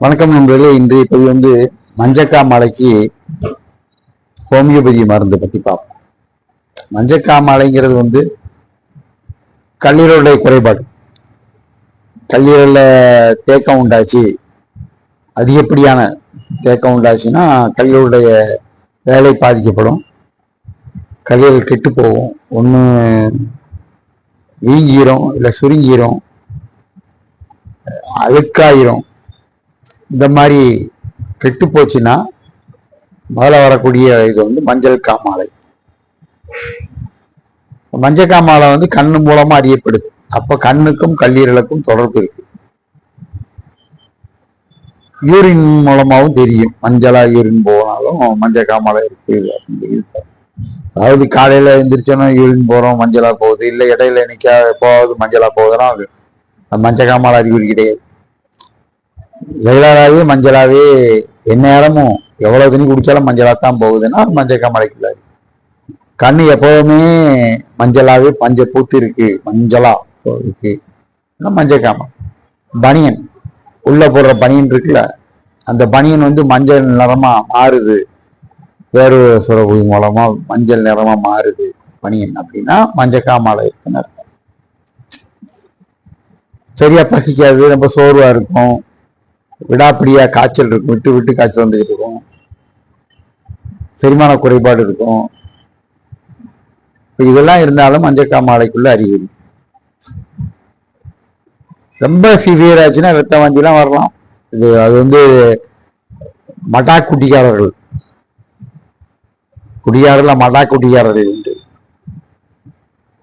வணக்கம் நண்பர்களே. இன்றைய பதிவு மஞ்சக்காமாலைக்கு ஹோமியோபதி மருந்து பத்தி பார்ப்போம். மஞ்சக்காமாலைங்கிறது கல்லீரலுடைய குறைபாடு. கல்லீரல்ல தேக்கம் உண்டாச்சு, அதிகப்படியான தேக்கம் உண்டாச்சுன்னா கல்லீரலுடைய வேலை பாதிக்கப்படும். கல்லீரல் கெட்டு போகும், ஒன்று வீங்கிரும், இல்லை சுருங்கிரும், அழுக்காயிரும். இந்த மாதிரி கெட்டு போச்சுன்னா முதல்ல வரக்கூடிய இது மஞ்சள் காமாலை. மஞ்சள் காமாலை கண்ணு மூலமா அறியப்படுது. அப்ப கண்ணுக்கும் கல்லீரலுக்கும் தொடர்பு இருக்கு. யூரின் மூலமாவும் தெரியும். மஞ்சளா யூரின் போனாலும் மஞ்சள் காமாலை இருக்கு அப்படின்னு. அதாவது காலையில எந்திரிச்சோன்னா யூரின் போறோம், மஞ்சளா போகுது. இல்லை இடையில என்னைக்கா போகுது மஞ்சளா போகுதுன்னா அது மஞ்சள் காமாலை அறிகுறி கிடையாது. ரெகுலராகவே மஞ்சளாவே எந்நேரமும் எவ்வளவு தண்ணி குடிச்சாலும் மஞ்சளாத்தான் போகுதுன்னா மஞ்சள் காமாலைக்குள்ளாரு. கண்ணு எப்பவுமே மஞ்சளாவே பஞ்ச பூத்து இருக்கு, மஞ்சளா இருக்கு, மஞ்சள் காமாலை. பனியன் உள்ள போடுற பனியன் இருக்குல்ல, அந்த பனியன் மஞ்சள் நிறமா மாறுது, வேறு சுரப்பு மூலமா மஞ்சள் நிறமா மாறுது பனியன் அப்படின்னா மஞ்சள் காமாலை இருக்குன்னு அர்த்தம். சரியா பசிக்காது, ரொம்ப சோர்வா இருக்கும், விடாப்பிடியா காய்ச்சல் இருக்கும், விட்டு விட்டு காய்ச்சல் வந்துகிட்டு இருக்கும், செரிமான குறைபாடு இருக்கும். இதெல்லாம் இருந்தாலும் மஞ்சள் காமாலைக்குள்ள அறிகுறி. ரொம்ப சிவியர் ஆச்சுன்னா ரத்த வாந்திலாம் வரலாம். அது மட்டா குட்டிக்காரர்கள், குடிகாரர்கள் மட்டா குட்டிக்காரர்கள் உண்டு.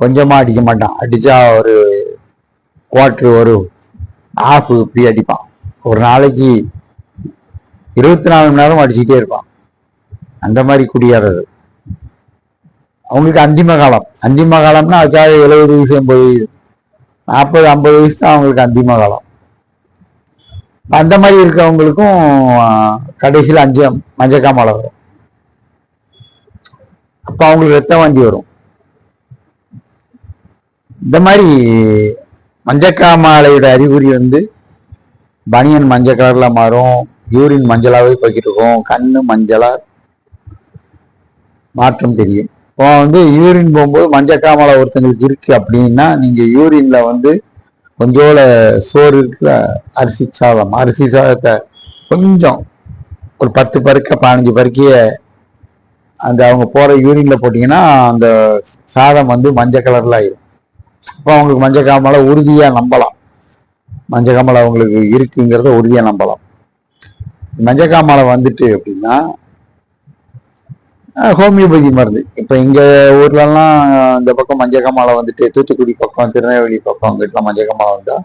கொஞ்சமா அடிக்க மாட்டான், அடிச்சா ஒரு குவார்டர் ஒரு ஆஃப் இப்படி அடிப்பான். ஒரு நாளைக்கு 24 மணி நேரம் அடிச்சுட்டே இருப்பான். அந்த மாதிரி குடியாரர்கள். அவங்களுக்கு அந்திம காலம்னா அதுக்காக 70 வயசு 80 வயசு 40 50 வயசு தான் அவங்களுக்கு அந்திம காலம். அந்த மாதிரி இருக்கிறவங்களுக்கும் கடைசியில் மஞ்சள் காமாலை வரும். அப்ப அவங்களுக்கு ரத்த வாந்தி வரும். இந்த மாதிரி மஞ்சள் காமாலையோட அறிகுறி பனியன் மஞ்சள் கலர்ல மாறும், யூரின் மஞ்சளாவே போய்கிட்டு இருக்கும், கண்ணு மஞ்சளா மாற்றம் தெரியும். இப்போ யூரின் போகும்போது மஞ்சள் காமாலை ஒருத்தங்களுக்கு இருக்கு அப்படின்னா நீங்க யூரின்ல கொஞ்சோட சோறு இருக்குல்ல, அரிசி சாதத்தை கொஞ்சம் ஒரு 10 பருக்க 15 பருக்கிய அந்த அவங்க போற யூரின்ல போட்டீங்கன்னா அந்த சாதம் மஞ்சள் கலர்ல ஆயிரும். அப்போ அவங்களுக்கு மஞ்சள் காமாலை உறுதியா நம்பலாம். மஞ்சள் காமாலை அவங்களுக்கு இருக்குங்கிறத உறுதியா நம்பலாம். மஞ்சள் காமாலை அப்படின்னா ஹோமியோபதி மருந்து. இப்ப எங்க ஊர்லலாம் இந்த பக்கம் மஞ்சள் காமாலை தூத்துக்குடி பக்கம், திருநெல்வேலி பக்கம் அங்கிட்டலாம் மஞ்சள் காமாலை வந்தா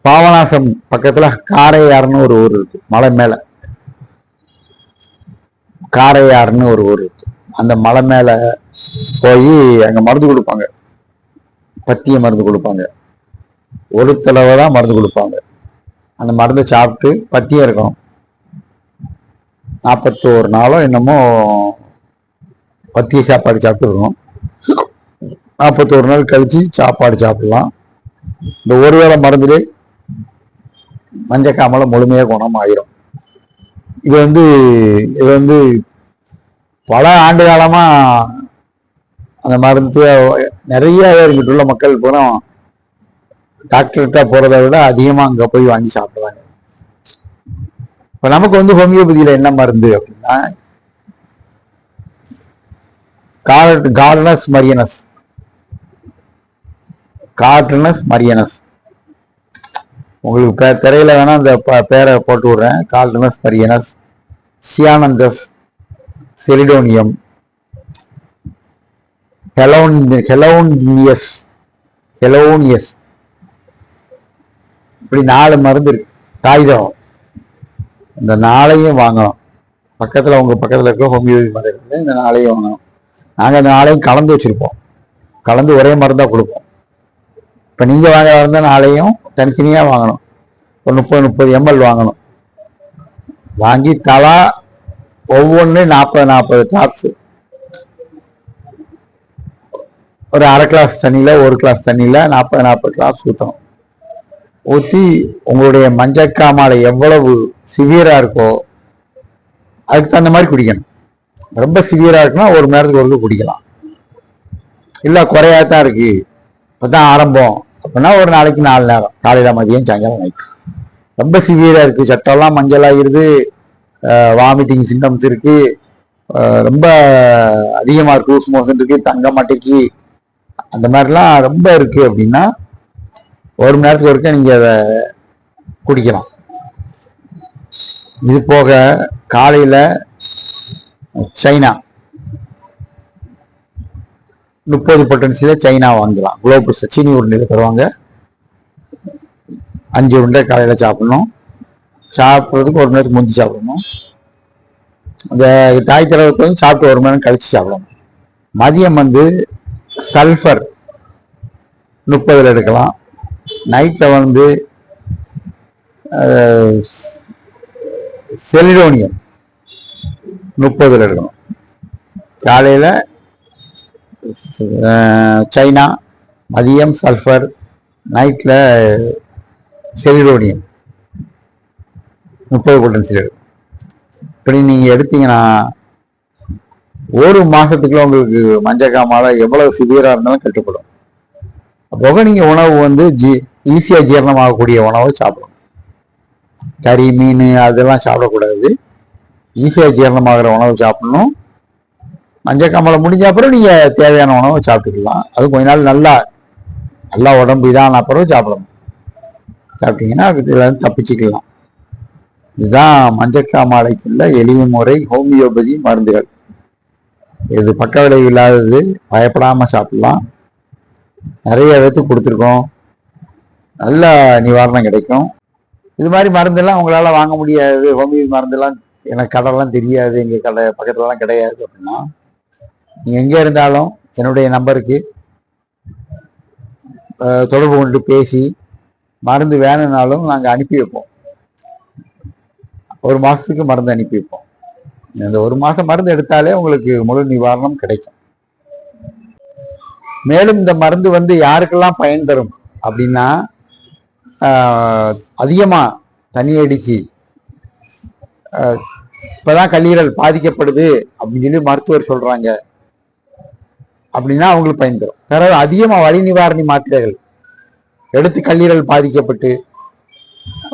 பாபநாசம் பக்கத்துல காரையாறுன்னு ஒரு ஊர் இருக்கு, மலை மேல காரையாறுன்னு ஒரு ஊர் இருக்கு. அந்த மலை மேல போய் அங்க மருந்து கொடுப்பாங்க, பத்திய மருந்து கொடுப்பாங்க. ஒரு தடவை தான் மருந்து கொடுப்பாங்க. அந்த மருந்தை சாப்பிட்டு பத்தியம் இருக்கும். 41 நாளும் என்னமோ பத்திய சாப்பாடு சாப்பிட்டுருக்கணும். 41 நாள் கழிச்சு சாப்பாடு சாப்பிடலாம். இந்த ஒருவேளை மருந்துலே மஞ்சள் காமாலை முழுமையா குணம் ஆயிரும். இது பல ஆண்டு காலமா அந்த மருந்து நிறைய பேர்கிட்ட உள்ள மக்கள் பூரா டாக்டர்கிட்ட போறதை விட அதிகமா அங்க போய் வாங்கி சாப்பிடுவாங்க. இப்ப நமக்கு ஹோமியோபதியில என்ன மருந்து அப்படின்னா கார்டனஸ் மரியனஸ். உங்களுக்கு திரையில வேணா அந்த பேரை போட்டு விடுறேன். கார்டனஸ் மரியனஸ், சியானந்தஸ், செலிடோனியம், ஹெலோனியஸ், இப்படி 4 மருந்து இருக்கு. காகிதம் இந்த 4ஐயும் வாங்கணும். உங்க பக்கத்துல இருக்க ஹோமியோபதி மருந்து இந்த 4ஐயும் வாங்கணும். நாங்க இந்த 4ஐயும் கலந்து வச்சிருப்போம், கலந்து ஒரே மருந்தா கொடுப்போம். இப்ப நீங்க வாங்க இருந்த 4ஐயும் தனித்தனியா வாங்கணும். ஒரு 30 ml வாங்கணும். வாங்கி தலா ஒவ்வொன்று 40 டிராப்ஸ், ஒரு 1/2 கிளாஸ் தண்ணியில 1 கிளாஸ் தண்ணியில 40 டிராப்ஸ் ஊற்றணும். ஊற்றி உங்களுடைய மஞ்சக்காமாலை எவ்வளவு சிவியரா இருக்கோ அதுக்கு தகுந்த மாதிரி குடிக்கணும். ரொம்ப சிவியரா இருக்குன்னா 1 மணி நேரத்துக்கு ஒருக்க குடிக்கலாம். இல்லை குறையாதான் இருக்கு இப்பதான் ஆரம்பம் அப்படின்னா ஒரு நாளைக்கு 4 நேரம், காலையில மதியம் சாயங்காலம் நைட்டு. ரொம்ப சிவியரா இருக்கு, சட்டெல்லாம் மஞ்சளாகிருது, வாமிட்டிங் சிம்டம்ஸ் இருக்கு, ரொம்ப அதிகமா இருக்கு, லூஸ் மோஷன் இருக்கு, தங்க மாட்டேக்கு, அந்த மாதிரிலாம் ரொம்ப இருக்கு அப்படின்னா 1 மணி நேரத்துக்கு ஒருக்க நீங்க அதை குடிக்கலாம். இது போக காலையில சைனா 30 பொட்டன்சியில சைனா வாங்கலாம். குளோபஸ் சீனி உருண்டையில் தருவாங்க. 5 உருண்டை காலையில சாப்பிடணும். சாப்பிட்றதுக்கு 1 மணி நேரத்துக்கு முந்தி சாப்பிடணும். இந்த தாய் தரவுக்கு வந்து சாப்பிட்டு 1 மணி நேரம் கழிச்சு சாப்பிடணும். மதியம் வந்து சல்ஃபர் 30 எடுக்கலாம். நைட்ல வந்து செலிடோனியம் 30 எடுக்கணும். காலையில சைனா, மதியம் சல்ஃபர், நைட்ல செலிடோனியம் 30 பொட்டன்சியல் எடுக்கணும். இப்படி நீங்க எடுத்தீங்கன்னா 1 மாசத்துக்குள்ள உங்களுக்கு மஞ்சக்காமால எவ்வளவு சிவியரா இருந்தாலும் கட்டுப்படும். போக நீங்க உணவு வந்து ஈஸியா ஜீரணமாகக்கூடிய உணவை சாப்பிடணும். கறி, மீன் அதெல்லாம் சாப்பிடக்கூடாது. ஈஸியா ஜீரணமாகிற உணவு சாப்பிடணும். மஞ்சக்காமலை முடிஞ்ச அப்புறம் நீங்க தேவையான உணவை சாப்பிட்டுக்கலாம். அது கொஞ்ச நாள் நல்லா உடம்பு இதான அப்புறம் சாப்பிடணும். சாப்பிட்டீங்கன்னா இதுல இருந்து தப்பிச்சுக்கலாம். இதுதான் மஞ்சக்காமாலைக்குள்ள எளிய முறை ஹோமியோபதி மருந்துகள். இது பக்க விளைவு இல்லாதது, பயப்படாம சாப்பிடலாம். நிறைய பேத்துக்கு கொடுத்துருக்கோம், நல்ல நிவாரணம் கிடைக்கும். இது மாதிரி மருந்தெல்லாம் உங்களால வாங்க முடியாது, ஹோமியோபதி மருந்தெல்லாம் எனக்கு கடைலாம் தெரியாது, எங்க கடை பக்கத்துலலாம் கிடையாது அப்படின்னா நீங்க எங்க இருந்தாலும் என்னுடைய நம்பருக்கு தொடர்பு கொண்டு பேசி மருந்து வேணும்னாலும் நாங்கள் அனுப்பி வைப்போம். 1 மாசத்துக்கு மருந்து அனுப்பி வைப்போம். இந்த 1 மாசம் மருந்து எடுத்தாலே உங்களுக்கு முழு நிவாரணம் கிடைக்கும். மேலும் இந்த மருந்து வந்து யாருக்கெல்லாம் பயன் தரும் அப்படின்னா, அதிகமா தண்ணி அடிச்சு இப்பதான் கல்லீரல் பாதிக்கப்படுது அப்படின்னு சொல்லி மருத்துவர் சொல்றாங்க அப்படின்னா அவங்களுக்கு பயன் தரும். பிறகு அதிகமா வலி நிவாரணி மாத்திரைகள் எடுத்து கல்லீரல் பாதிக்கப்பட்டு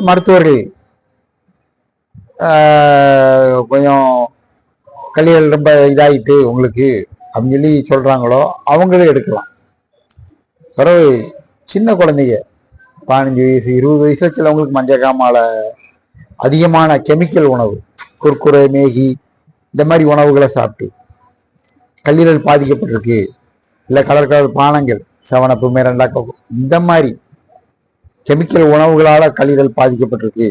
மருத்துவர்கள் கொஞ்சம் கல்லீரல் ரொம்ப இதாயிட்டு உங்களுக்கு அப்படின்னு சொல்லி சொல்றாங்களோ அவங்களும் எடுக்கலாம். பிறகு சின்ன குழந்தைங்க 15 வயசு 20 வயசுல சிலவங்களுக்கு மஞ்சக்காமால அதிகமான கெமிக்கல் உணவு, குர்குரே, மேகி இந்த மாதிரி உணவுகளை சாப்பிட்டு கல்லீரல் பாதிக்கப்பட்டிருக்கு, இல்லை கலர் பானங்கள், 7up, மிரண்டா, இந்த மாதிரி கெமிக்கல் உணவுகளால கல்லீரல் பாதிக்கப்பட்டிருக்கு.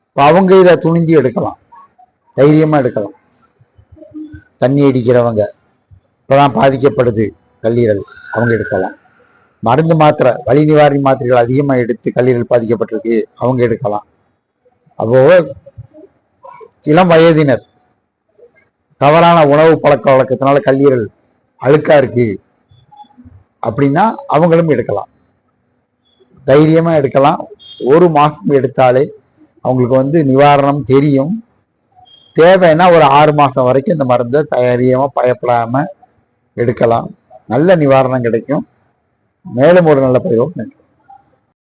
இப்போ அவங்க இதை துணிஞ்சு எடுக்கலாம், தைரியமா எடுக்கலாம். தண்ணி அடிக்கிறவங்க இப்பதான் பாதிக்கப்படுது கல்லீரல், அவங்க எடுக்கலாம். மருந்து மாத்திரை, வலி நிவாரணி மாத்திரைகள் அதிகமாக எடுத்து கல்லீரல் பாதிக்கப்பட்டிருக்கு, அவங்க எடுக்கலாம். அப்போ இளம் வயதினர் தவறான உணவு பழக்க வழக்கத்தினால கல்லீரல் அழுக்கா இருக்கு அப்படின்னா அவங்களும் எடுக்கலாம், தைரியமா எடுக்கலாம். 1 மாசம் எடுத்தாலே அவங்களுக்கு வந்து நிவாரணம் தெரியும். தேவைன்னா ஒரு 6 மாசம் வரைக்கும் இந்த மருந்தை தைரியமா பயப்படாம எடுக்கலாம். நல்ல நிவாரணம் கிடைக்கும். மேலும் ஒரு நல்ல பயிரோடு நன்றி.